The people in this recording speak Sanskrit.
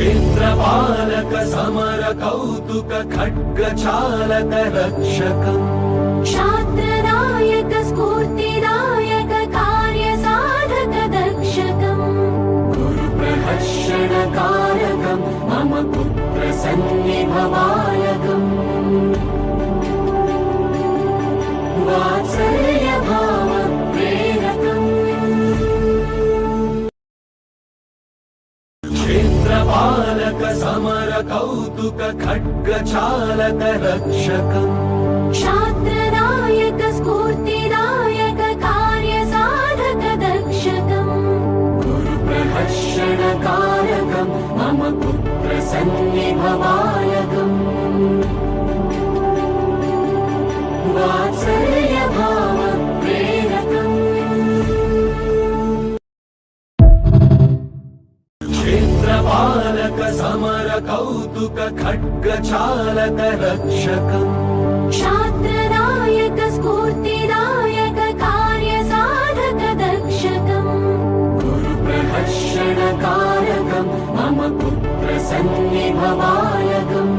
क्षेत्रपालक समर कौतुक खड्गचालक रक्षकम् क्षात्रनायक स्फूर्तिदायक कार्यसाधक दक्षकम् गुरुप्रहर्षणकारकम् मम पुत्र सन्निभवायकम् वात्सल्यभाव प्रेरकम् क्षेत्रपालक समर कौतुक खड्गचालक रक्षकम् क्षात्रनायक स्फूर्तिदायक कार्यसाधक दक्षकम् गुरुप्रहर्षणकारकम् मम पुत्र सन्निभवायकम् वात्सल्यभाव प्रेरकम् क्षेत्रपालक समर कौतुक खड्गचालक रक्षकम् क्षात्रनायक स्फूर्तिदायक कार्यसाधक दक्षकम् गुरुप्रहर्षणकारकम् मम पुत्र सन्निभवायकम्